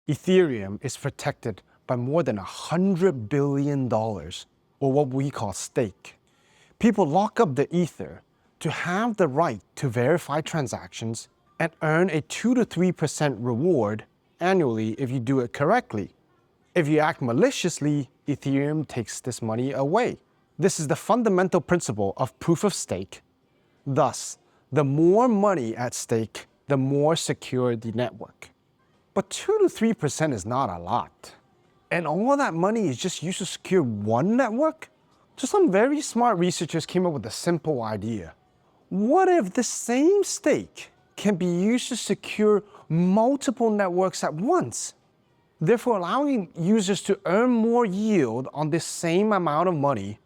Ethereum is protected by more than $100 billion, or what we call stake. People lock up the Ether to have the right to verify transactions and earn a 2 to 3% reward annually if you do it correctly. If you act maliciously, Ethereum takes this money away. This is the fundamental principle of proof of stake. Thus, the more money at stake, the more secure the network. But 2 to 3% is not a lot. And all that money is just used to secure one network? So some very smart researchers came up with a simple idea. What if the same stake can be used to secure multiple networks at once, therefore allowing users to earn more yield on the same amount of money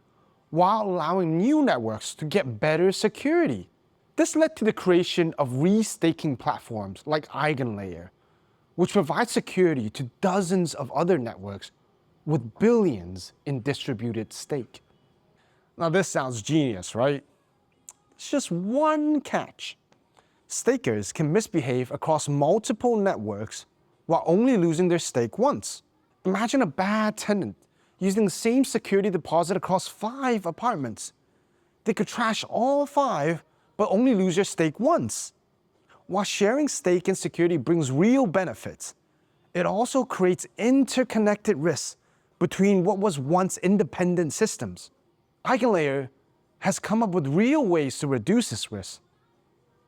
while allowing new networks to get better security? This led to the creation of restaking platforms like EigenLayer, which provides security to dozens of other networks with billions in distributed stake. Now this sounds genius, right? It's just one catch. Stakers can misbehave across multiple networks while only losing their stake once. Imagine a bad tenant using the same security deposit across 5 apartments. They could trash all 5, but only lose their stake once. While sharing stake and security brings real benefits, it also creates interconnected risks between what was once independent systems. EigenLayer has come up with real ways to reduce this risk,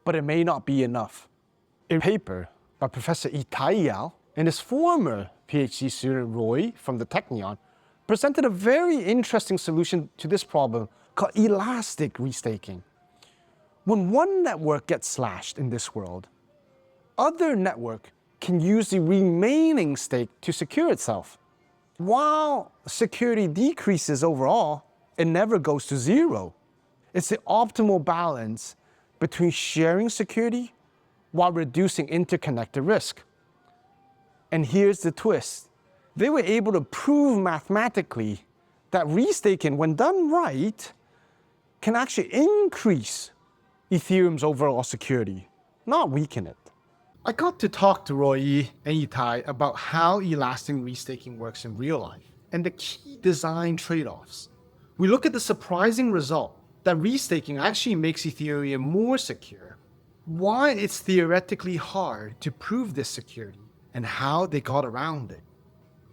but it may not be enough. A paper by Professor Ittay and his former PhD student Roy from the Technion presented a very interesting solution to this problem called elastic restaking. When one network gets slashed in this world, other network can use the remaining stake to secure itself. While security decreases overall, it never goes to zero. It's the optimal balance between sharing security while reducing interconnected risk. And here's the twist. They were able to prove mathematically that restaking, when done right, can actually increase Ethereum's overall security, not weaken it. I got to talk to Roy and Ittay about how elastic restaking works in real life and the key design trade-offs. We look at the surprising result that restaking actually makes Ethereum more secure, why it's theoretically hard to prove this security, and how they got around it.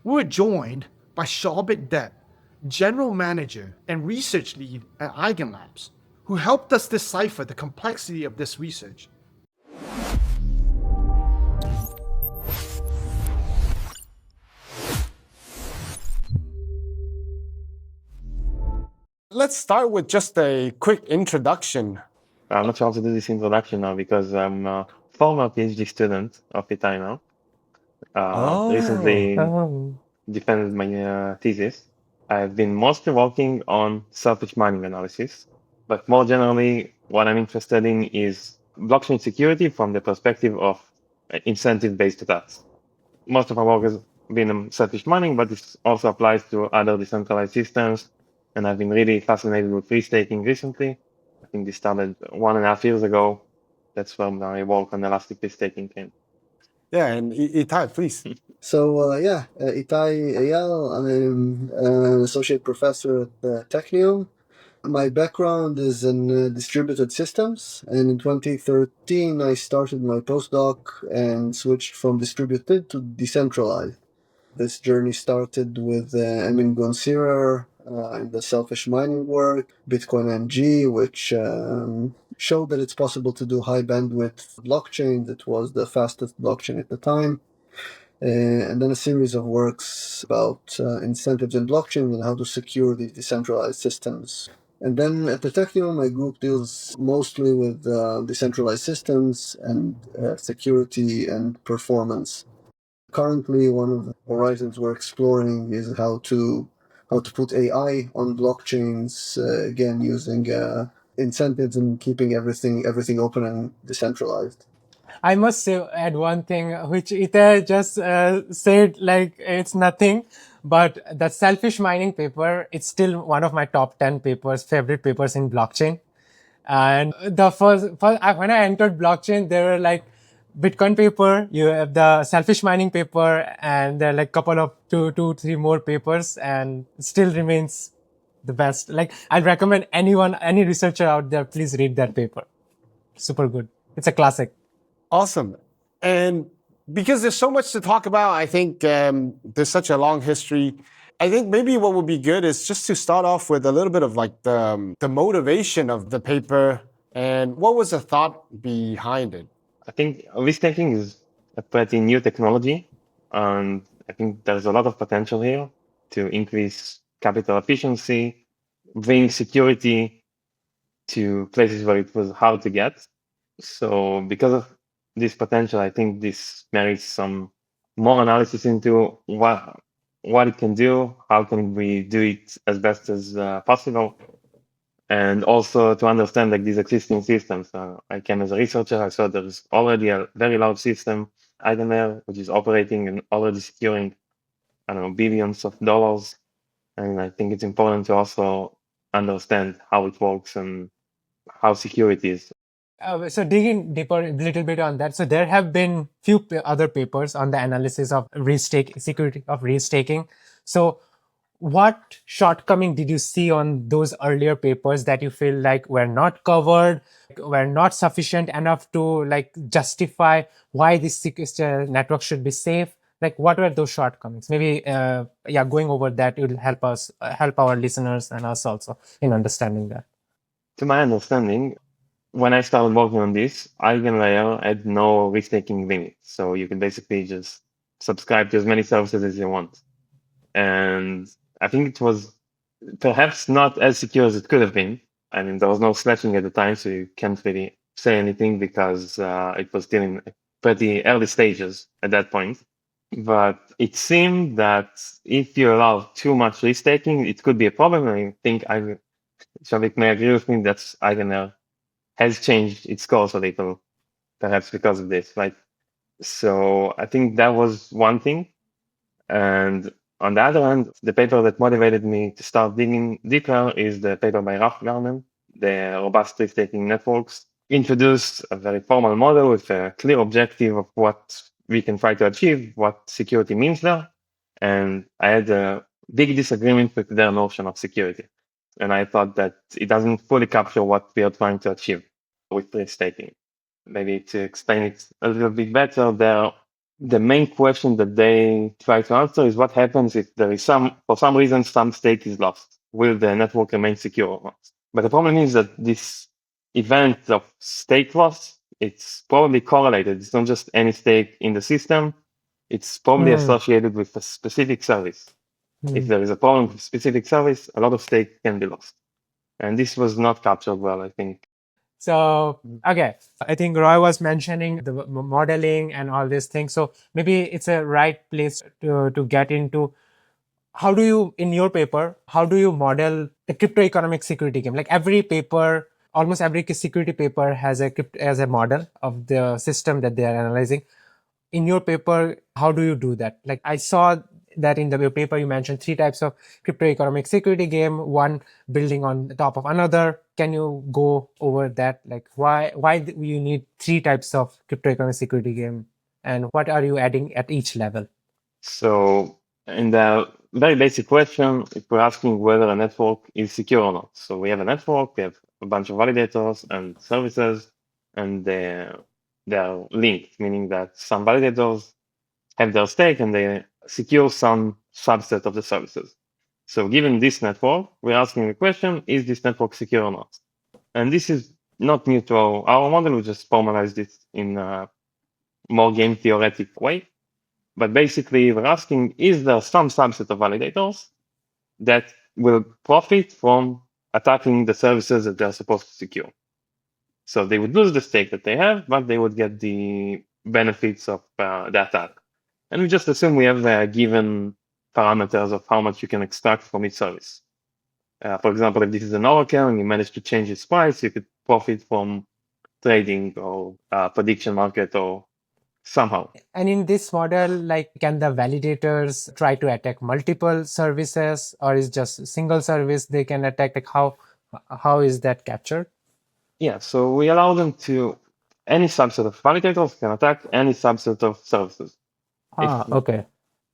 We're joined by Soubhik, General Manager and Research Lead at Eigen Labs, who helped us decipher the complexity of this research. Let's start with just a quick introduction. I'm not sure how to do this introduction now because I'm a former PhD student of Ittay now. Recently defended my thesis. I've been mostly working on selfish mining analysis, but more generally, what I'm interested in is blockchain security from the perspective of incentive-based attacks. Most of our work has been on selfish mining, but this also applies to other decentralized systems. And I've been really fascinated with restaking recently. I think this started 1.5 years ago. That's when I work on elastic restaking came. Yeah, and Ittay, please. So, Ittay Eyal, I'm an associate professor at the Technion. My background is in distributed systems, and in 2013 I started my postdoc and switched from distributed to decentralized. This journey started with Emin Gonsirer in the selfish mining work, Bitcoin MG, which showed that it's possible to do high bandwidth blockchain. That was the fastest blockchain at the time. And then a series of works about incentives in blockchain and how to secure these decentralized systems. And then at the Technion, my group deals mostly with decentralized systems and security and performance. Currently, one of the horizons we're exploring is how to put AI on blockchains, again using incentives and keeping everything open and decentralized. I must say, add one thing, which Ittay just said, like it's nothing, but that selfish mining paper, it's still one of my top 10 favorite papers in blockchain. And the first when I entered blockchain, there were like Bitcoin paper, you have the selfish mining paper, and there are like couple of two, three more papers, and it still remains the best. Like I'd recommend anyone, any researcher out there, please read that paper. Super good. It's a classic. Awesome. And because there's so much to talk about, I think there's such a long history. I think maybe what would be good is just to start off with a little bit of like the motivation of the paper and what was the thought behind it. I think risk-taking is a pretty new technology, and I think there's a lot of potential here to increase capital efficiency, bring security to places where it was hard to get. So because of this potential, I think this merits some more analysis into what it can do, how can we do it as best as possible, and also to understand like these existing systems. I came as a researcher, I saw there's already a very large system, EigenLayer, which is operating and already securing, I don't know, billions of dollars. And I think it's important to also understand how it works and how secure it is. So digging deeper a little bit on that. So there have been few other papers on the analysis of security of restaking. So what shortcoming did you see on those earlier papers that you feel like were not covered, were not sufficient enough to like justify why this network should be safe? Like what were those shortcomings? Maybe going over that will help us, help our listeners and us also in understanding that. To my understanding, when I started working on this, EigenLayer had no risk-taking limit. So you can basically just subscribe to as many services as you want. And I think it was perhaps not as secure as it could have been. I mean, there was no slashing at the time, so you can't really say anything because it was still in pretty early stages at that point. But it seemed that if you allow too much risk-taking, it could be a problem. I think Soubhik may agree with me that EigenLayer has changed its course a little, perhaps because of this, right? So I think that was one thing. And on the other hand, the paper that motivated me to start digging deeper is the paper by Rongxin, the robust risk-taking networks, introduced a very formal model with a clear objective of what we can try to achieve, what security means there. And I had a big disagreement with their notion of security. And I thought that it doesn't fully capture what we are trying to achieve with risk-taking. Maybe to explain it a little bit better, the main question that they try to answer is what happens if there is for some reason, some stake is lost. Will the network remain secure or not? But the problem is that this event of stake loss, it's probably correlated. It's not just any stake in the system. It's probably associated with a specific service. If there is a problem with a specific service, a lot of stake can be lost. And this was not captured well, I think. So, okay, I think Roy was mentioning the modeling and all these things. So maybe it's a right place to get into. How do you, in your paper, how do you model the cryptoeconomic security game? Like every paper, almost every security paper has a model of the system that they are analyzing. In your paper, how do you do that? Like I saw that in the paper you mentioned three types of cryptoeconomic security game, one building on the top of another. Can you go over that? Like why do you need three types of cryptoeconomic security game, and what are you adding at each level? So in the very basic question, if we're asking whether a network is secure or not. So we have a network, we have a bunch of validators and services, and they are linked, meaning that some validators have their stake and they secure some subset of the services. So given this network, we're asking the question, is this network secure or not? And this is not new to our model. We just formalized it in a more game theoretic way. But basically, we're asking, is there some subset of validators that will profit from attacking the services that they're supposed to secure? So they would lose the stake that they have, but they would get the benefits of the attack. And we just assume we have given parameters of how much you can extract from each service. For example, if this is an oracle and you manage to change its price, you could profit from trading or prediction market or somehow. And in this model, like, can the validators try to attack multiple services, or is just a single service they can attack? Like how is that captured? Yeah, so we allow them to any subset of validators can attack any subset of services. Okay.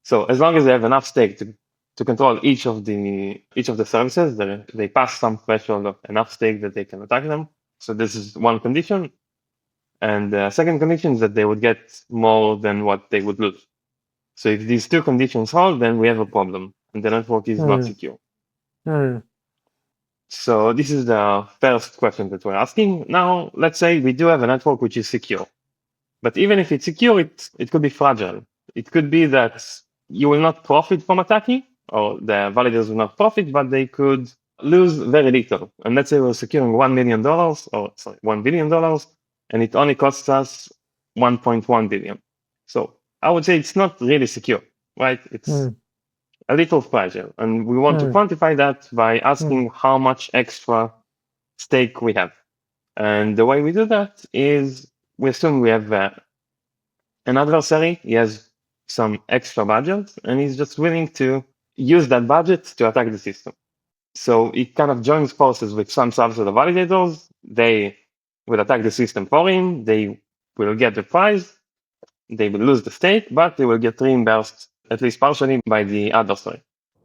So as long as they have enough stake to control each of the services, they pass some threshold of enough stake that they can attack them. So this is one condition. And the second condition is that they would get more than what they would lose. So if these two conditions hold, then we have a problem, and the network is not secure. So this is the first question that we're asking. Now, let's say we do have a network which is secure. But even if it's secure, it could be fragile. It could be that you will not profit from attacking, or the validators will not profit, but they could lose very little. And let's say we're securing $1 million, or sorry, $1 billion, and it only costs us 1.1 billion. So I would say it's not really secure, right? It's a little fragile. And we want to quantify that by asking how much extra stake we have. And the way we do that is we assume we have an adversary. He has some extra budget, and he's just willing to use that budget to attack the system. So he kind of joins forces with some subset of validators. They will attack the system for him. They will get the prize. They will lose the stake, but they will get reimbursed, at least partially, by the adversary.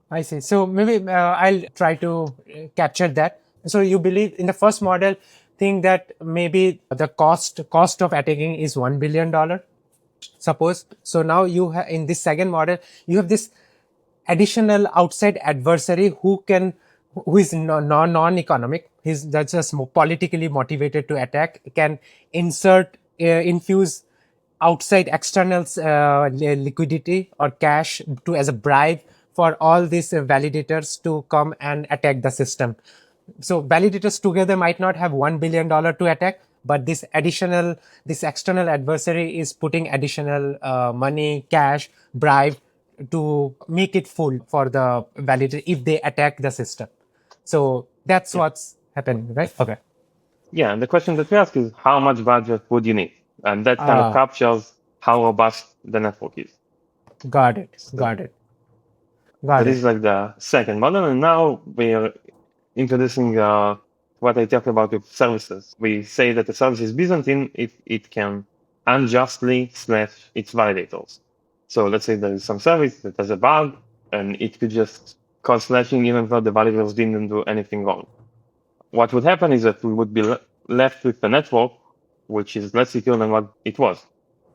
I see. So maybe I'll try to capture that. So you believe in the first model, think that maybe the cost of attacking is $1 billion, suppose. So now you have in this second model, you have this additional outside adversary who is non-economic. That's just politically motivated to attack, can infuse outside external liquidity or cash as a bribe for all these validators to come and attack the system. So validators together might not have $1 billion to attack, but this external adversary is putting additional money, cash, bribe to make it full for the validator if they attack the system. So that's what's happening, right? Okay. Yeah, and the question that we ask is how much budget would you need? And that kind of captures how robust the network is. Got it. That is like the second model. And now we are introducing what I talked about with services. We say that the service is Byzantine if it can unjustly slash its validators. So let's say there is some service that has a bug, and it could just cause slashing even though the validators didn't do anything wrong. What would happen is that we would be left with a network which is less secure than what it was,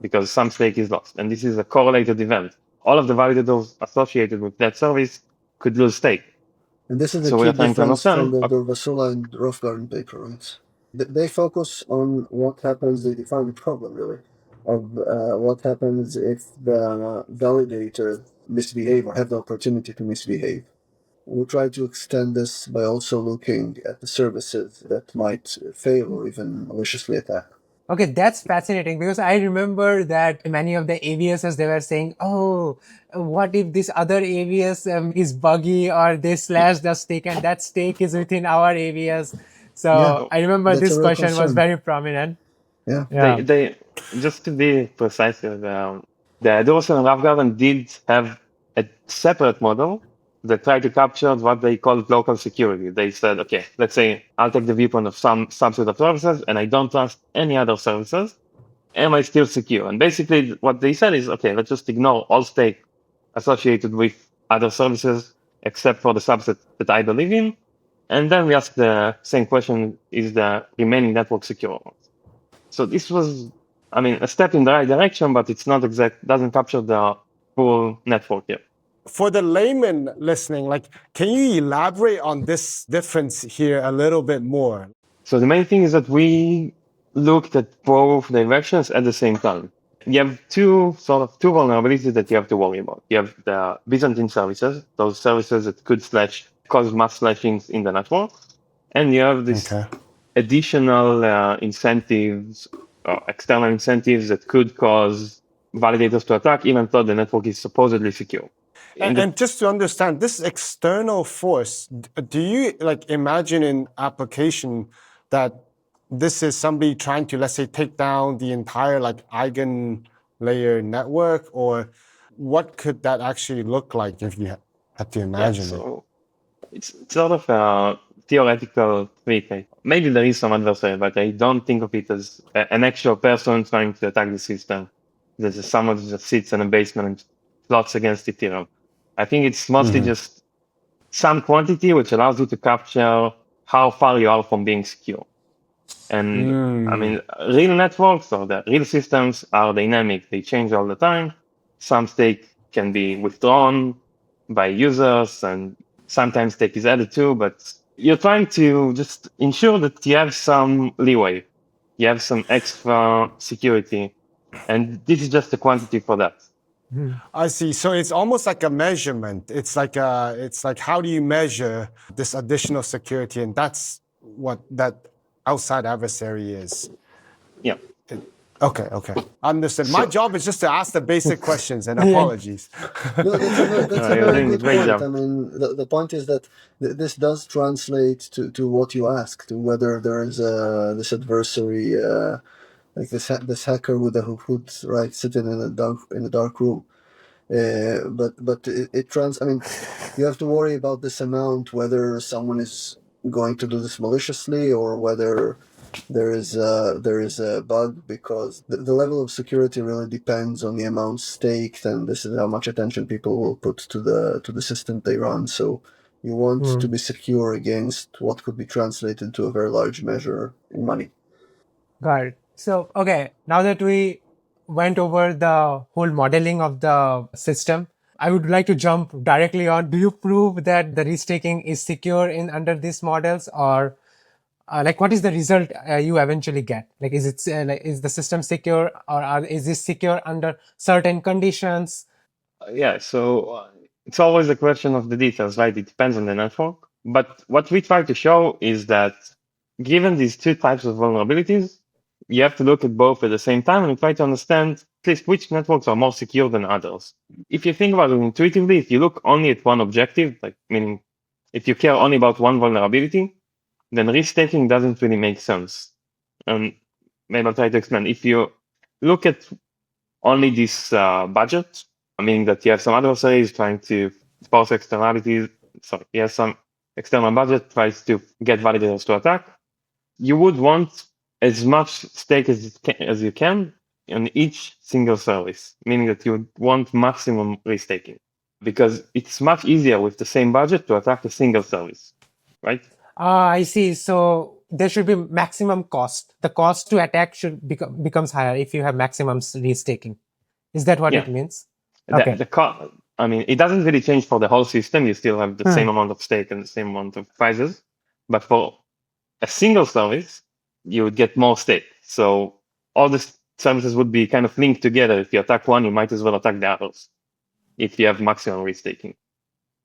because some stake is lost. And this is a correlated event. All of the validators associated with that service could lose stake. And this is So the we are key trying to difference from understand. the Vasula and Rofgarden paper, right? They focus on what happens, they define the problem really, of what happens if the validator misbehave or have the opportunity to misbehave. We'll try to extend this by also looking at the services that might fail or even maliciously attack. Okay, that's fascinating, because I remember that many of the AVSs, they were saying, oh, what if this other AVS is buggy, or they slash the stake and that stake is within our AVS. So Yeah, I remember that's a this real question was concern. very prominent. Yeah. They just to be precise, the Adversaries and Ravgarden did have a separate model that tried to capture what they called local security. They said, okay, let's say I'll take the viewpoint of some subset of services and I don't trust any other services. Am I still secure? And basically what they said is, okay, let's just ignore all stake associated with other services except for the subset that I believe in. And then we ask the same question, is the remaining network secure? So this was, I mean, a step in the right direction, but it's not doesn't capture the full network yet. For the layman listening, can you elaborate on this difference here a little bit more? So the main thing is that we looked at both directions at the same time. You have two vulnerabilities that you have to worry about. You have the Byzantine services, those services that could cause mass slashings in the network. And you have this additional incentives, external incentives that could cause validators to attack, even though the network is supposedly secure. And just to understand, this external force, do you imagine in application that this is somebody trying to, let's say, take down the entire EigenLayer network, or what could that actually look like if you had to imagine it? So it's sort of theoretical treat. Maybe there is some adversary, but I don't think of it as an actual person trying to attack the system. There's someone who just sits in a basement and plots against Ethereum. I think it's mostly just some quantity which allows you to capture how far you are from being secure. And I mean, real networks or the real systems are dynamic. They change all the time. Some stake can be withdrawn by users, and sometimes stake is added too. But you're trying to just ensure that you have some leeway. You have some extra security. And this is just the quantity for that. I see. So it's almost like a measurement. It's like how do you measure this additional security, and that's what that outside adversary is. Yeah. Okay. Understood. My job is just to ask the basic questions, and apologies. No, that's a you're very doing a good great point. job. I mean, the point is that this does translate to what you asked, to whether there is this adversary, like this hacker with a hood, right, sitting in a dark room. But it I mean, you have to worry about this amount, whether someone is going to do this maliciously or whether there is a bug, because the level of security really depends on the amount staked, and this is how much attention people will put to the system they run. So you want to be secure against what could be translated to a very large measure in money. Got it. So, okay, now that we went over the whole modeling of the system, I would like to jump directly on. Do you prove that the restaking is secure in under these models, or like what is the result you eventually get? Like, is it like is the system secure, or is this secure under certain conditions? Yeah, so it's always a question of the details, right? It depends on the network. But what we try to show is that given these two types of vulnerabilities, you have to look at both at the same time and try to understand at least which networks are more secure than others. If you think about it intuitively, if you look only at one objective, like meaning if you care only about one vulnerability, then restaking doesn't really make sense. And maybe I'll try to explain. If you look at only this budget, meaning that you have some adversaries trying to force externalities. So you have some external budget tries to get validators to attack. You would want as much stake as you can in each single service, meaning that you would want maximum restaking, because it's much easier with the same budget to attack a single service, right? I see. So there should be maximum cost. The cost to attack should becomes higher if you have maximum restaking. Is that what Yeah. it means? Okay. Okay. I mean, it doesn't really change for the whole system. You still have the same amount of stake and the same amount of prizes. But for a single service, you would get more stake. So all the services would be kind of linked together. If you attack one, you might as well attack the others if you have maximum restaking.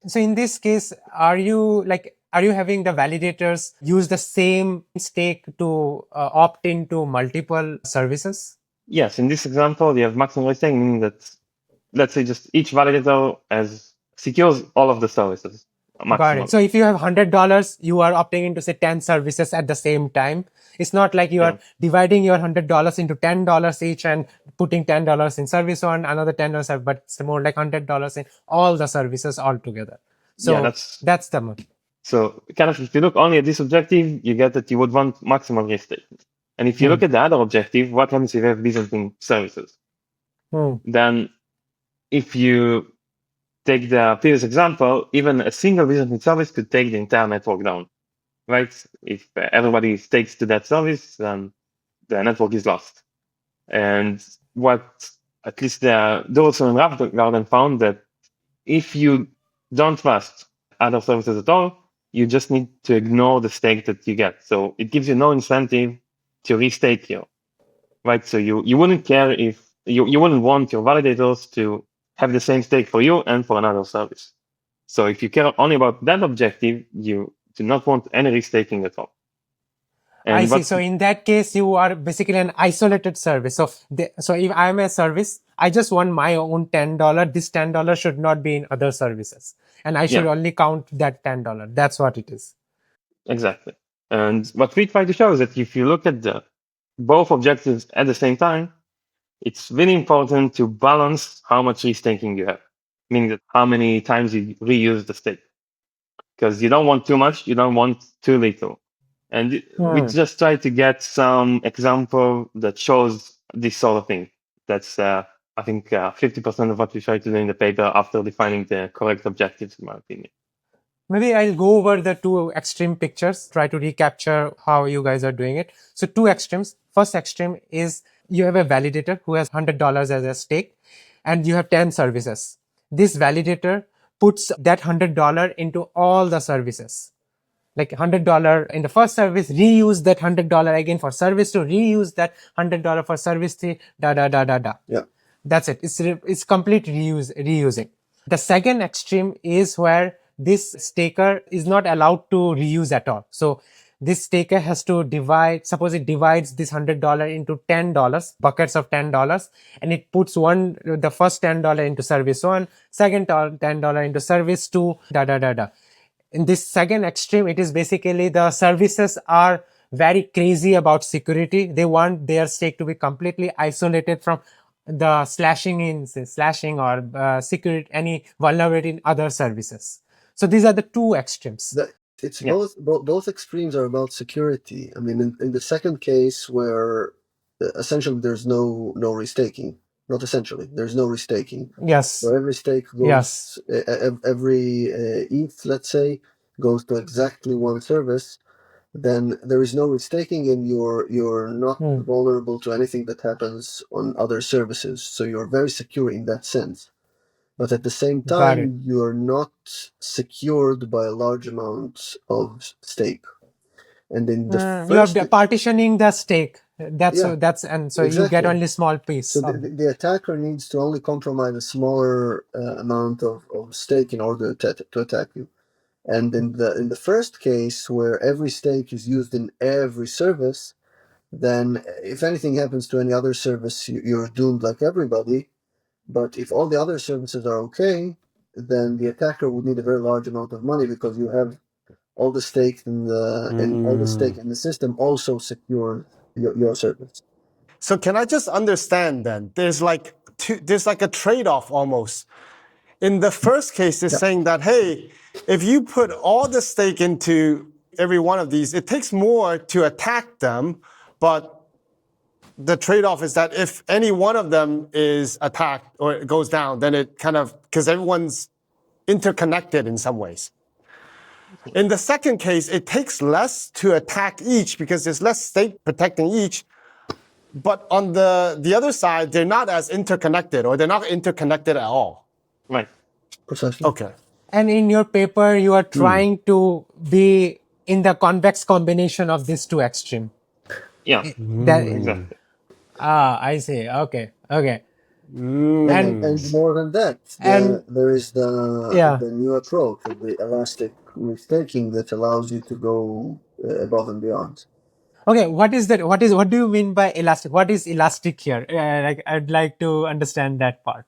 So in this case, are you having the validators use the same stake to opt into multiple services? Yes, in this example, you have maximum restaking, meaning that, let's say, just each validator secures all of the services. Got it. So if you have $100, you are opting into say 10 services at the same time. It's not like you are dividing your $100 into $10 each and putting $10 in service one, another $10, but it's more like $100 in all the services altogether. So yeah, that's the mode. So kind of if you look only at this objective, you get that you would want maximum restaking. And if you look at the other objective, what happens if you have Byzantine services? Then if you take the previous example, even a single Byzantine service could take the entire network down, right? If everybody stakes to that service, then the network is lost. And what at least the Dorsal and Garden found that if you don't trust other services at all, you just need to ignore the stake that you get. So it gives you no incentive to restake here, right? So you wouldn't care if you wouldn't want your validators to have the same stake for you and for another service. So if you care only about that objective, you do not want any restaking at all. And I see. So in that case, you are basically an isolated service. So if I'm a service, I just want my own $10. This $10 should not be in other services, and I should only count that $10. That's what it is. Exactly. And what we try to show is that if you look at both objectives at the same time, it's really important to balance how much restaking you have, meaning that how many times you reuse the stake. because you don't want too much, you don't want too little. And we just try to get some example that shows this sort of thing. That's, I think, 50% of what we try to do in the paper after defining the correct objectives, in my opinion. Maybe I'll go over the two extreme pictures, try to recapture how you guys are doing it. So two extremes. First extreme is you have a validator who has $100 as a stake and you have 10 services. This validator puts that $100 into all the services. Like $100 in the first service, reuse that $100 again for service 2, reuse that $100 for service 3, Yeah. That's it. It's complete reusing. The second extreme is where this staker is not allowed to reuse at all. So this staker has to divide, suppose it divides this $100 into $10, buckets of $10, and it puts the first $10 into service 1, second $10 into service 2, In this second extreme, it is basically the services are very crazy about security. They want their stake to be completely isolated from the slashing or security, any vulnerability in other services. So these are the two extremes. Both extremes are about security. I mean, in the second case where essentially there's no restaking, not essentially, there's no restaking. Yes. So every stake goes, every ETH, let's say, goes to exactly one service. Then there is no restaking, and you're not vulnerable to anything that happens on other services. So you're very secure in that sense. But at the same time, you're not secured by a large amount of stake. And in the first, you are partitioning the stake. So you get only small piece. So the attacker needs to only compromise a smaller amount of stake in order to attack you. And in the first case, where every stake is used in every service, then if anything happens to any other service, you're doomed like everybody. But if all the other services are okay, then the attacker would need a very large amount of money because you have all the stake in the system also secure your service. So can I just understand then? There's like a trade-off almost. In the first case, it's saying that, hey, if you put all the stake into every one of these, it takes more to attack them, but the trade-off is that if any one of them is attacked or it goes down, then it kind of, because everyone's interconnected in some ways. In the second case, it takes less to attack each because there's less stake protecting each. But on the other side, they're not as interconnected, or they're not interconnected at all. Right. Precisely. Okay. And in your paper, you are trying to be in the convex combination of these two extremes. Yeah. Exactly. I see. Okay. And more than that, there is the new approach of the elastic restaking that allows you to go above and beyond. Okay, what is that? What do you mean by elastic? What is elastic here? I'd like to understand that part.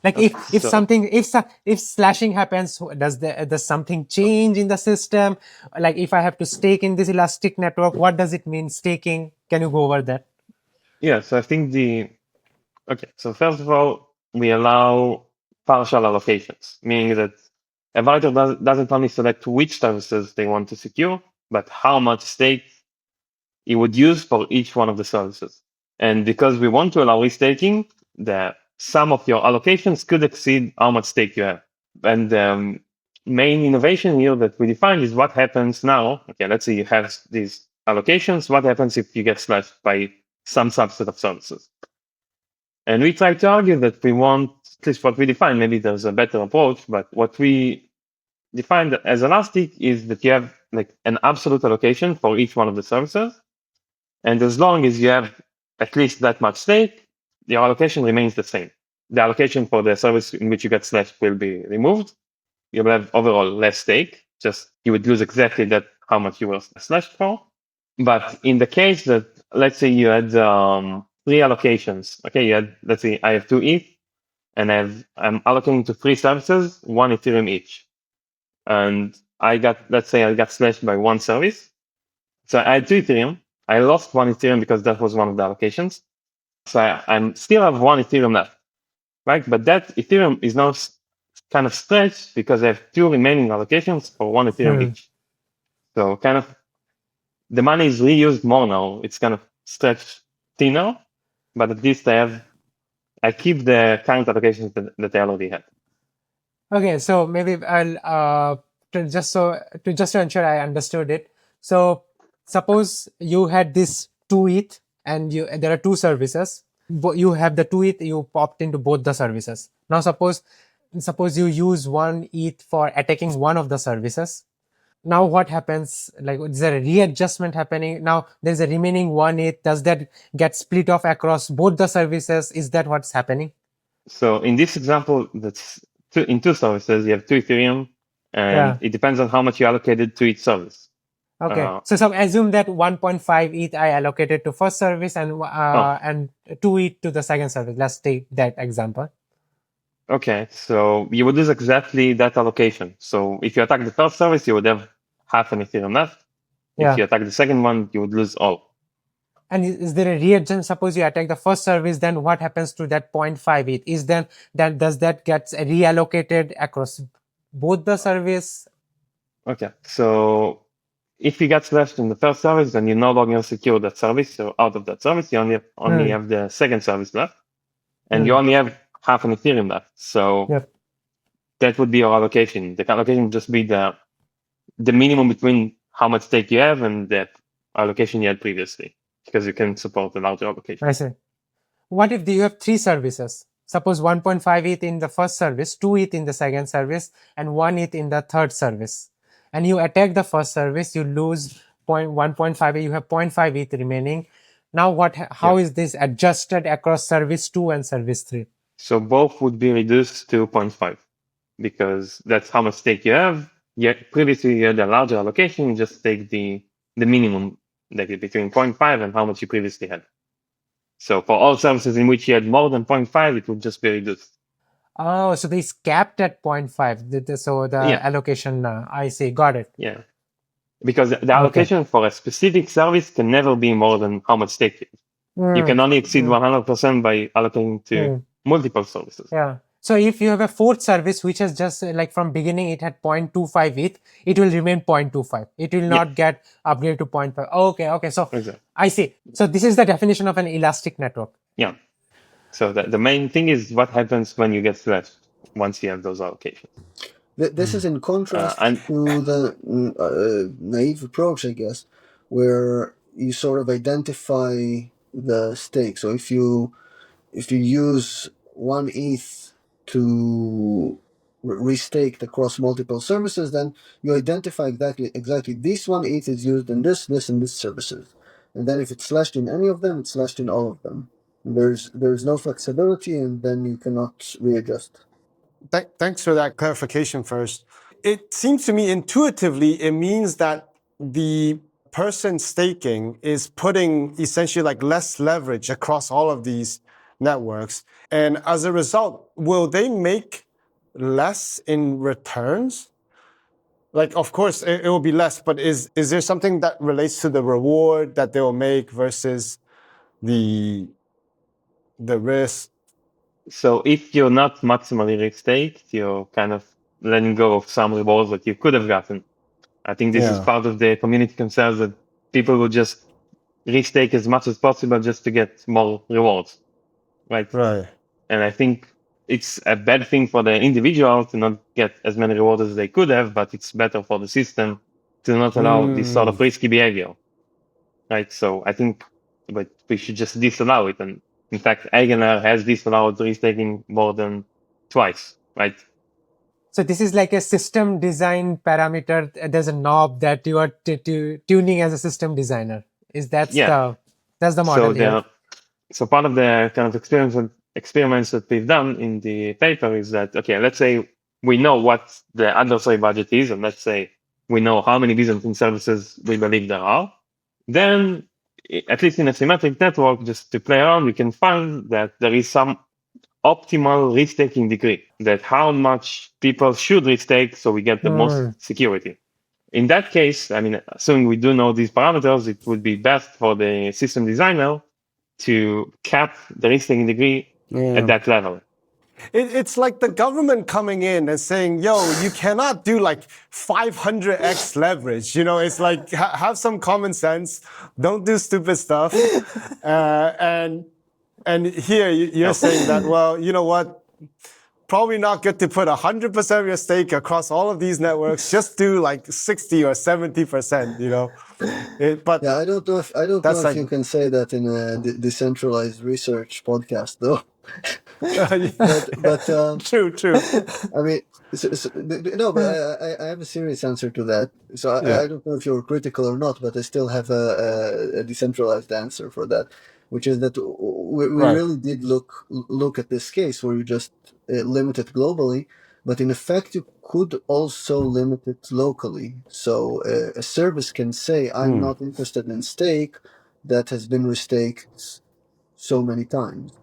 Like if slashing happens, does something change in the system? Like if I have to stake in this elastic network, what does it mean staking? Can you go over that? Yeah, so I think so first of all, we allow partial allocations, meaning that a validator doesn't only select which services they want to secure, but how much stake it would use for each one of the services. And because we want to allow restaking, the sum of your allocations could exceed how much stake you have. And the main innovation here that we defined is what happens now. Okay, let's say you have these allocations. What happens if you get slashed by some subset of services? And we try to argue that we want, at least what we define, maybe there's a better approach, but what we define as elastic is that you have like an absolute allocation for each one of the services. And as long as you have at least that much stake, the allocation remains the same. The allocation for the service in which you get slashed will be removed. You will have overall less stake, just you would lose exactly that how much you were slashed for. But in the case that, let's say you had 3 allocations, okay, you had, let's say I have 2 ETH, and I'm allocating to 3 services, 1 Ethereum each. And let's say I got slashed by 1 service. So I had 2 Ethereum. I lost 1 Ethereum because that was one of the allocations. So I still have 1 Ethereum left, right? But that Ethereum is now kind of stretched because I have two remaining allocations for 1 Ethereum each. So kind of the money is reused more now. It's kind of stretched thinner, but at least I keep the current allocations that I already had. Okay, so maybe I'll to ensure I understood it. So suppose you had this 2 ETH and there are two services. You have the 2 ETH, you popped into both the services. Now suppose you use 1 ETH for attacking one of the services. Now what happens? Like, is there a readjustment happening? Now there's a remaining 1 ETH. Does that get split off across both the services? Is that what's happening? So in this example, that's in two services, you have 2 Ethereum, and it depends on how much you allocated to each service. Okay, so assume that 1.5 ETH I allocated to first service and 2 ETH to the second service. Let's take that example. Okay, so you would lose exactly that allocation. So if you attack the first service, you would have half an Ethereum left. If you attack the second one, you would lose all. And is there a readjustment? Suppose you attack the first service, then what happens to that 0.5 ETH? Does that get reallocated across both the service? Okay, so if you get left in the first service, then you no longer secure that service. So out of that service, you only have the second service left, and you only have half an Ethereum left. So that would be your allocation. The allocation would just be the minimum between how much stake you have and the allocation you had previously, because you can support a larger allocation. I see. What if you have three services? Suppose 1.5 ETH in the first service, 2 ETH in the second service, and 1 ETH in the third service. And you attack the first service, you lose 1.5, you have 0.5 ETH remaining. Now how is this adjusted across service 2 and service 3? So both would be reduced to 0.5 because that's how much stake you have. Yet previously you had a larger allocation, you just take the minimum that is between 0.5 and how much you previously had. So for all services in which you had more than 0.5, it would just be reduced. Oh, so it's capped at 0.5. So the allocation, I see, got it. Yeah. Because the allocation for a specific service can never be more than how much stake you have. You can only exceed 100% by allocating to multiple services. Yeah. So if you have a fourth service, which has just like from beginning, it had 0.25 ETH, it will remain 0.25. It will not get upgraded to 0.5. Okay. So I see. So this is the definition of an elastic network. Yeah. So the main thing is what happens when you get slashed once you have those allocations. This is in contrast to the naive approach, I guess, where you sort of identify the stake. So if you use 1 ETH to restake across multiple services, then you identify exactly this 1 ETH is used in this, and this services. And then if it's slashed in any of them, it's slashed in all of them. There's no flexibility, and then you cannot readjust. Thanks for that clarification first. It seems to me intuitively, it means that the person staking is putting essentially like less leverage across all of these networks. And as a result, will they make less in returns? Like, of course, it will be less, but is there something that relates to the reward that they will make versus the risk? So if you're not maximally restaked, you're kind of letting go of some rewards that you could have gotten. I think this is part of the community concerns that people will just restake as much as possible just to get more rewards, right? Right. And I think it's a bad thing for the individual to not get as many rewards as they could have, but it's better for the system to not allow this sort of risky behavior, right? So I think we should just disallow it. And in fact, EigenLayer has disallowed restaking more than twice, right? So this is like a system design parameter. There's a knob that you are tuning as a system designer. That's the model? So part of the kind of experiments that we've done in the paper is that, okay, let's say we know what the adversary budget is, and let's say we know how many Byzantine services we believe there are. Then, at least in a symmetric network, just to play around, we can find that there is some optimal restaking degree, that how much people should restake so we get the most security. In that case, I mean, assuming we do know these parameters, it would be best for the system designer to cap the restaking degree at that level. It's like the government coming in and saying, yo, you cannot do like 500x leverage. You know, it's like, have some common sense. Don't do stupid stuff. And here you're saying that, well, you know what? Probably not good to put 100% of your stake across all of these networks. Just do like 60 or 70%, you know. But yeah, I don't know if like, you can say that in a decentralized research podcast, though. but true. I mean, no, but I have a serious answer to that. So I don't know if you're critical or not, but I still have a decentralized answer for that, which is that we really did look at this case where you just limit it globally, but in effect you could also limit it locally. So a service can say, I'm not interested in stake that has been restaked so many times.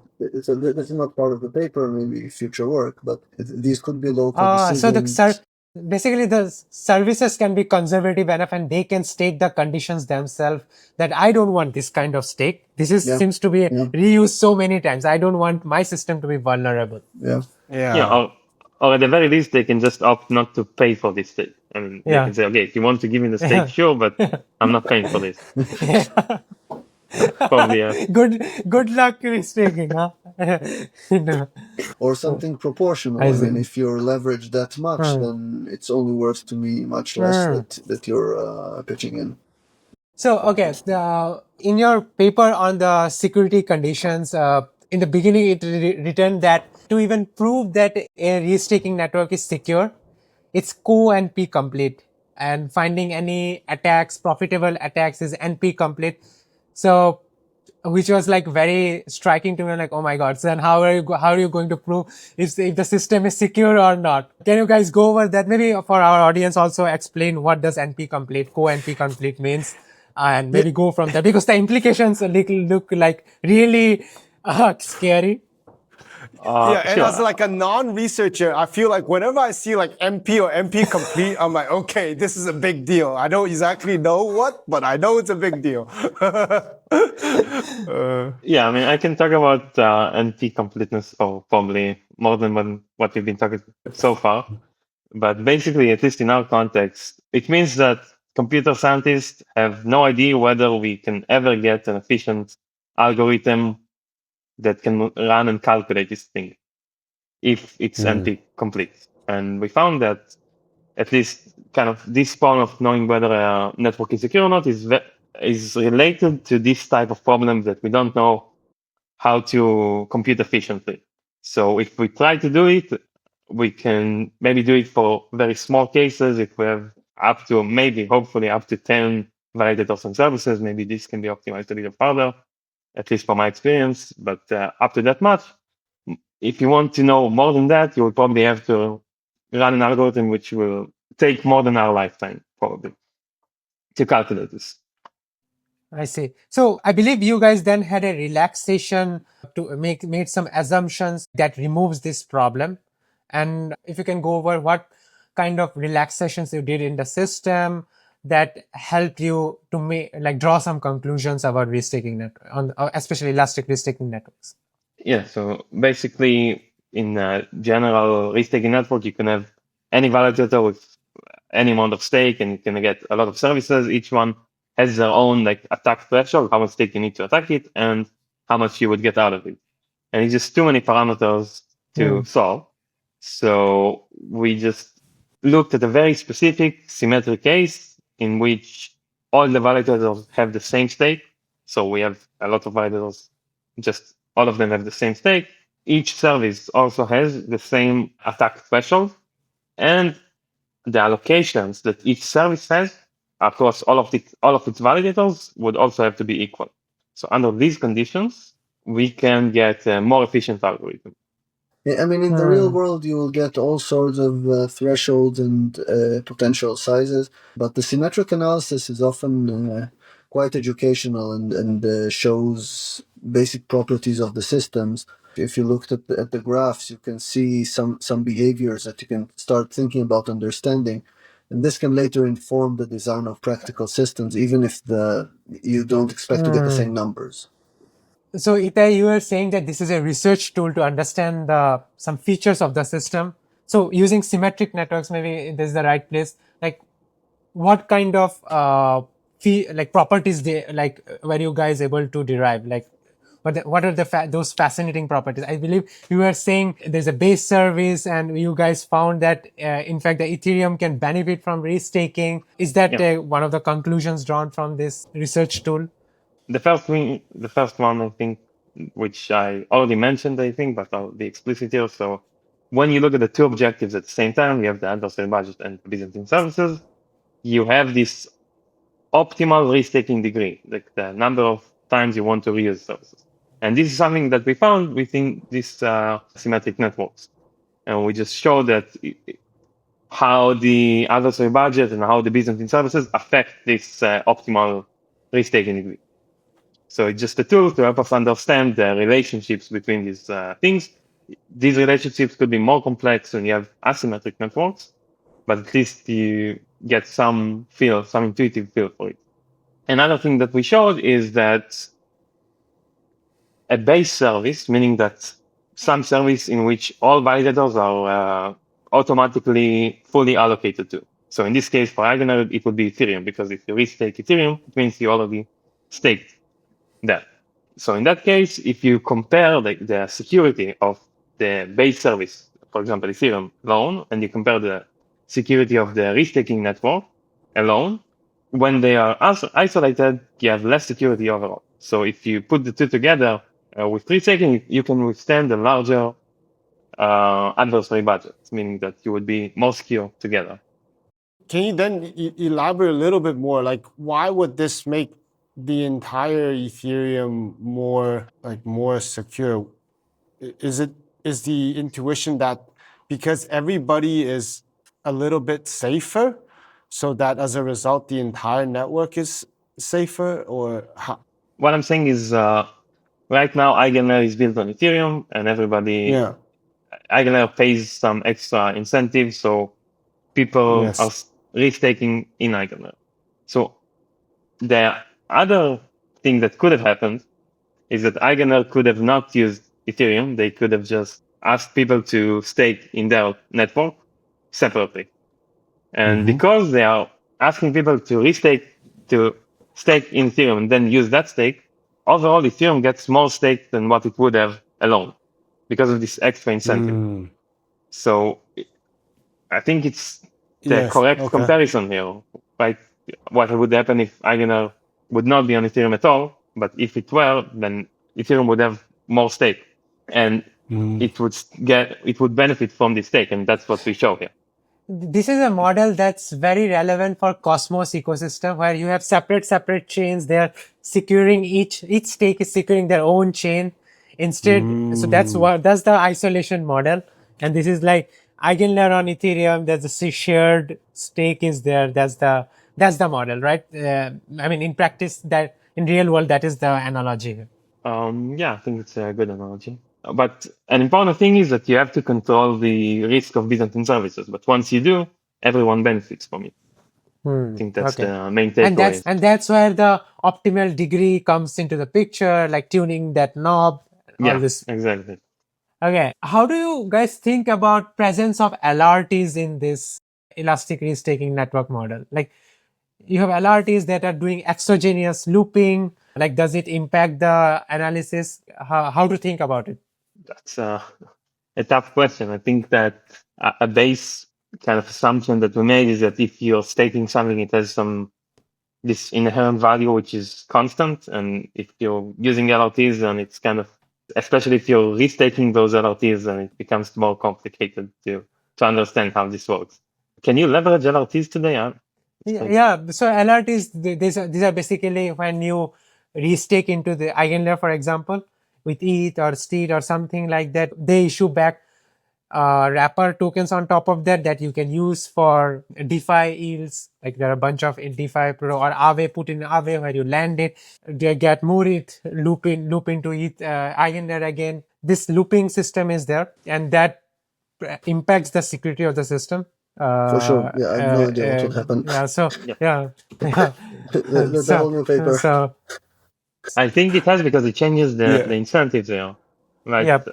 So this is not part of the paper, maybe future work, but these could be local decisions. So basically the services can be conservative enough and they can stake the conditions themselves that I don't want this kind of stake. This seems to be reused so many times. I don't want my system to be vulnerable. Or at the very least, they can just opt not to pay for this stake. I mean, they can say, okay, if you want to give me the stake, sure, but I'm not paying for this. Probably, good luck staking, huh? Or something proportional. I mean, if you're leveraged that much, then it's only worth to me much less that you're pitching in. So, okay, in your paper on the security conditions, in the beginning it written that to even prove that a restaking network is secure, it's coNP-Complete, and finding any attacks, profitable attacks, is NP-Complete. So, which was like very striking to me, like, oh my god, so then how are you going to prove if the system is secure or not? Can you guys go over that? Maybe for our audience also explain what does NP-Complete, coNP-Complete means, and maybe go from there, because the implications look like really scary. And as like a non-researcher, I feel like whenever I see like MP or NP-Complete, I'm like, okay, this is a big deal. I don't exactly know what, but I know it's a big deal. I mean, I can talk about NP-Completeness for probably more than what we've been talking so far. But basically, at least in our context, it means that computer scientists have no idea whether we can ever get an efficient algorithm that can run and calculate this thing if it's NP-Complete. And we found that at least kind of this part of knowing whether a network is secure or not is related to this type of problem that we don't know how to compute efficiently. So if we try to do it, we can maybe do it for very small cases. If we have up to hopefully up to 10 validators and services, maybe this can be optimized a little further, at least from my experience. But up to that much, if you want to know more than that, you will probably have to run an algorithm which will take more than our lifetime, probably, to calculate this. I see. So I believe you guys then had a relaxation to made some assumptions that removes this problem. And if you can go over what kind of relaxations you did in the system that helped you to draw some conclusions about restaking network, especially elastic restaking networks. Yeah. So basically, in a general restaking network, you can have any validator with any amount of stake, and you can get a lot of services. Each one has their own attack threshold, how much stake you need to attack it, and how much you would get out of it. And it's just too many parameters to solve. So we just looked at a very specific symmetric case in which all the validators have the same stake. So we have a lot of validators, just all of them have the same stake. Each service also has the same attack threshold. And the allocations that each service has across all of its validators would also have to be equal. So under these conditions, we can get a more efficient algorithm. I mean, in the real world, you will get all sorts of thresholds and potential sizes, but the symmetric analysis is often quite educational and shows basic properties of the systems. If you looked at the graphs, you can see some behaviors that you can start thinking about understanding, and this can later inform the design of practical systems, even if you don't expect to get the same numbers. So Ittay, you were saying that this is a research tool to understand some features of the system. So using symmetric networks, maybe this is the right place. Like, what kind of properties were you guys able to derive? Like, what are those fascinating properties? I believe you were saying there's a base service, and you guys found that in fact the Ethereum can benefit from restaking. Is that Yeah. one of the conclusions drawn from this research tool? The first one, I think, which I already mentioned, I think, but I'll be explicit here. So when you look at the two objectives at the same time, you have the adversary budget and Byzantine services, you have this optimal restaking degree, like the number of times you want to reuse services. And this is something that we found within this symmetric networks. And we just show that how the adversary budget and how the Byzantine services affect this optimal restaking degree. So it's just a tool to help us understand the relationships between these things. These relationships could be more complex when you have asymmetric networks, but at least you get some intuitive feel for it. Another thing that we showed is that a base service, meaning that some service in which all validators are automatically fully allocated to. So in this case, for EigenLayer, it would be Ethereum, because if you restake Ethereum, it means you already staked that. So in that case, if you compare the security of the base service, for example, Ethereum alone, and you compare the security of the restaking network alone, when they are isolated, you have less security overall. So if you put the two together with restaking, you can withstand a larger adversary budget, meaning that you would be more secure together. Can you then elaborate a little bit more? Like, why would this make the entire Ethereum more secure? Is the intuition that because everybody is a little bit safer, so that as a result the entire network is safer, or how? What I'm saying is right now EigenLayer is built on Ethereum, and everybody Yeah. EigenLayer pays some extra incentives, so people are Yes. restaking in EigenLayer. So the other thing that could have happened is that EigenLayer could have not used Ethereum. They could have just asked people to stake in their network separately. And because they are asking people to stake in Ethereum and then use that stake, overall Ethereum gets more stake than what it would have alone because of this extra incentive. So I think it's the Yes. correct Okay. comparison here, right? What would happen if EigenLayer would not be on Ethereum at all, but if it were, then Ethereum would have more stake, and it would benefit from this stake, and that's what we show here. This is a model that's very relevant for Cosmos ecosystem, where you have separate chains. They're securing each stake is securing their own chain instead. So that's the isolation model. And this is like EigenLayer on Ethereum. There's a shared stake is there. That's the model, right? I mean, in practice, that in real world, that is the analogy. Yeah, I think it's a good analogy. But an important thing is that you have to control the risk of Byzantine services. But once you do, everyone benefits from it. I think that's the main takeaway. And that's where the optimal degree comes into the picture, like tuning that knob. All this. Exactly. Okay, how do you guys think about presence of LRTs in this elastic restaking network model? Like, you have LRTs that are doing exogenous looping. Like, does it impact the analysis? How to think about it? That's a tough question. I think that a base kind of assumption that we made is that if you're staking something, it has this inherent value which is constant, and if you're using LRTs, then it's kind of, especially if you're restaking those LRTs, then it becomes more complicated to understand how this works. Can you leverage LRTs today? Yeah. So LRTs, these are basically when you restake into the EigenLayer, for example, with ETH or STEET or something like that, they issue back wrapper tokens on top of that you can use for DeFi yields. Like, there are a bunch of DeFi Pro or Aave, put in Aave where you land it, they get more ETH, loop into ETH, EigenLayer again. This looping system is there, and that impacts the security of the system. For sure. Yeah, I have no idea what would happen. Yeah. So Yeah. yeah. That's a whole new paper. So I think it has because it changes Yeah. the incentives there. Right? Yep.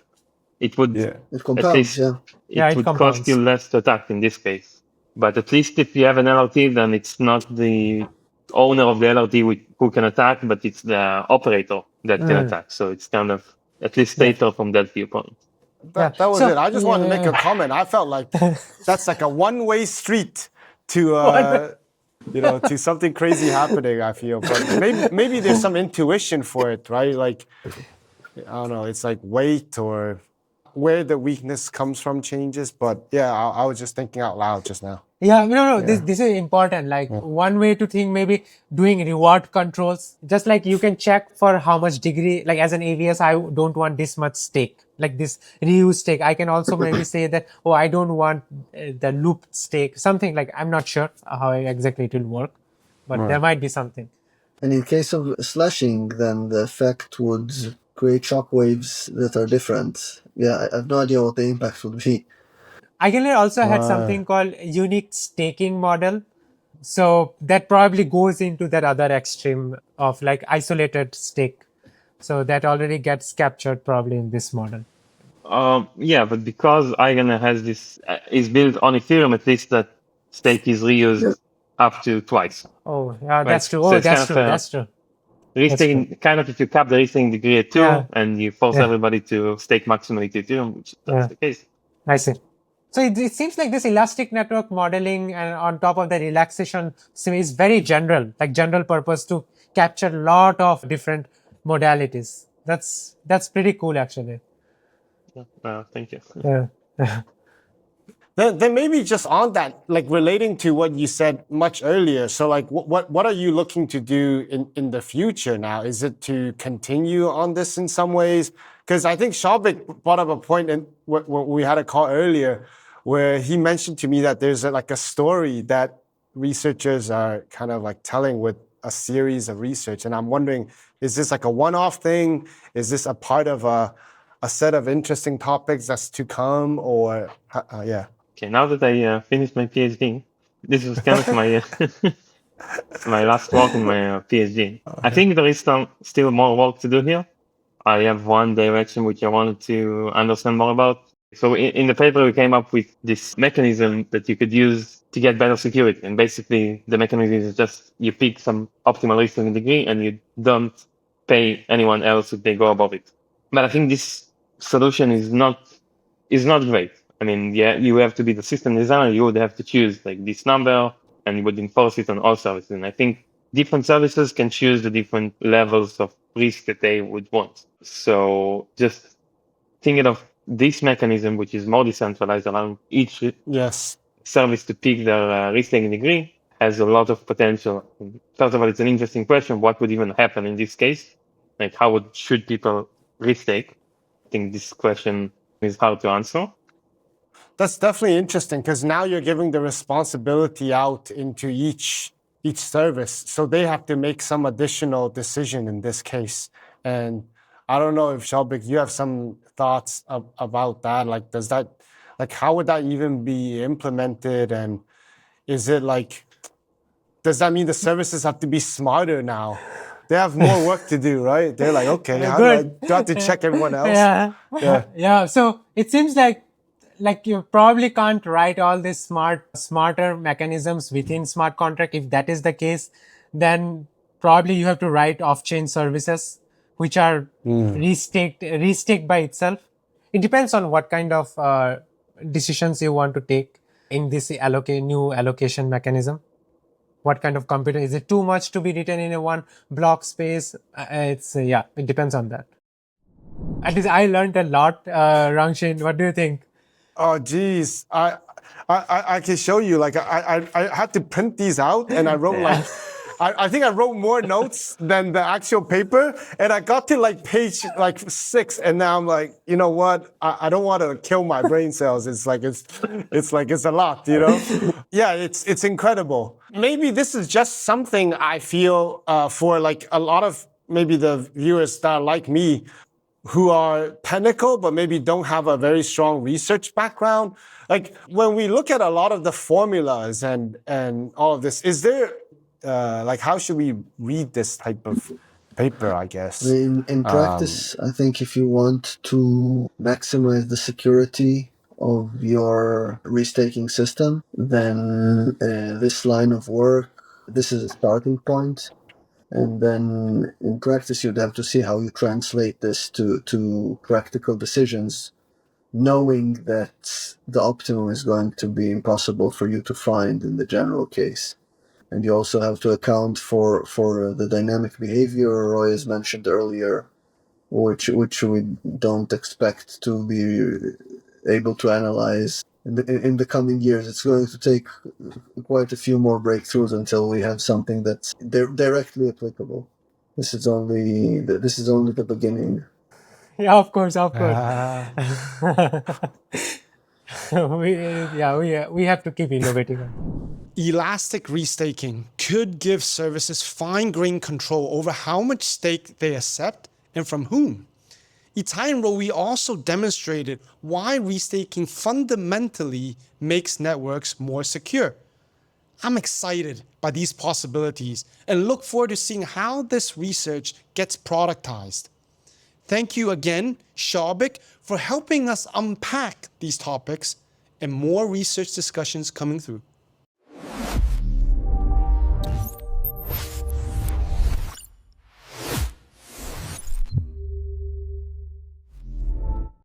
It would Yeah. It at compounds, least yeah. Yeah, it would cost you compounds. less to attack in this case. But at least if you have an LRT, then it's not the owner of the LRT who can attack, but it's the operator that can attack. So it's kind of at least Yeah. safer from that viewpoint. Yeah. That was So, it. I just wanted to make a yeah. comment. I felt like that's like a one-way street to to something crazy happening, I feel. But maybe there's some intuition for it, right? Like, I don't know, it's like weight or where the weakness comes from changes. But yeah, I was just thinking out loud just now. Yeah, no, this is important. Like one way to think, maybe doing reward controls, just like you can check for how much degree, like as an AVS, I don't want this much stake, like this reuse stake. I can also maybe say that, oh, I don't want the loop stake, something like, I'm not sure how exactly it will work, but there might be something. And in case of slashing, then the effect would create shockwaves that are different. Yeah, I have no idea what the impact would be. EigenLayer also had something called unique staking model. So that probably goes into that other extreme of like isolated stake. So that already gets captured probably in this model. Yeah, but because Eigen has this is built on Ethereum, at least that stake is reused up to twice. Oh, yeah, Right? that's true. So Oh, it's kind that's of true. That's true. restaking, kind of if you cap the restaking degree at 2 Yeah. and you force Yeah. everybody to stake maximally to Ethereum, which that's the case. I see. So it seems like this elastic network modeling and on top of the relaxation is very general, like general purpose to capture a lot of different modalities. That's pretty cool actually. Thank you. Yeah. Then maybe just on that, like relating to what you said much earlier. So like, what are you looking to do in the future now? Is it to continue on this in some ways? Because I think Soubhik brought up a point in what we had a call earlier, where he mentioned to me that there's like a story that researchers are kind of like telling with a series of research, and I'm wondering, is this like a one-off thing? Is this a part of a set of interesting topics that's to come, or yeah? Okay, now that I finished my PhD, this was kind of my my last work in my PhD. I think there is still more work to do here. I have one direction which I wanted to understand more about. So in the paper, we came up with this mechanism that you could use to get better security. And basically, the mechanism is just you pick some optimal restaking degree and you don't pay anyone else if they go above it. But I think this solution is not great. I mean, yeah, you have to be the system designer. You would have to choose like this number, and you would enforce it on all services. And I think different services can choose the different levels of risk that they would want. So just thinking of this mechanism, which is more decentralized around each Yes. service to pick their risk-taking degree, has a lot of potential. First of all, it's an interesting question. What would even happen in this case? Like, should people risk-take? I think this question is hard to answer. That's definitely interesting because now you're giving the responsibility out into each service. So they have to make some additional decision in this case. And I don't know if Soubhik, you have some thoughts about that. Like, how would that even be implemented? And is it like, does that mean the services have to be smarter now? They have more work to do, right? They're like, okay, how do I have to check everyone else? Yeah. So it seems like you probably can't write all these smarter mechanisms within smart contract. If that is the case, then probably you have to write off-chain services which are restaked by itself. It depends on what kind of decisions you want to take in this new allocation mechanism. What kind of computer is it? Too much to be written in a one block space? It depends on that. At least I learned a lot. Rongxin, what do you think? Oh, geez. I can show you. Like, I had to print these out, and I wrote like, I think I wrote more notes than the actual paper, and I got to like page like 6, and now I'm like, you know what? I don't want to kill my brain cells. It's a lot, you know? Yeah, it's incredible. Maybe this is just something I feel for like a lot of maybe the viewers that are like me, who are technical but maybe don't have a very strong research background. Like when we look at a lot of the formulas and all of this, is there like how should we read this type of paper, I guess. In practice, I think if you want to maximize the security of your restaking system, then this line of work, this is a starting point. And then in practice, you'd have to see how you translate this to practical decisions, knowing that the optimum is going to be impossible for you to find in the general case. And you also have to account for the dynamic behavior Roy has mentioned earlier, which we don't expect to be able to analyze in the coming years. It's going to take quite a few more breakthroughs until we have something that's directly applicable. This is only the beginning. Yeah, of course, of course. Ah. we have to keep innovating. Elastic restaking could give services fine-grained control over how much stake they accept and from whom. Ittay and Roy also demonstrated why restaking fundamentally makes networks more secure. I'm excited by these possibilities and look forward to seeing how this research gets productized. Thank you again, Soubhik, for helping us unpack these topics and more research discussions coming through.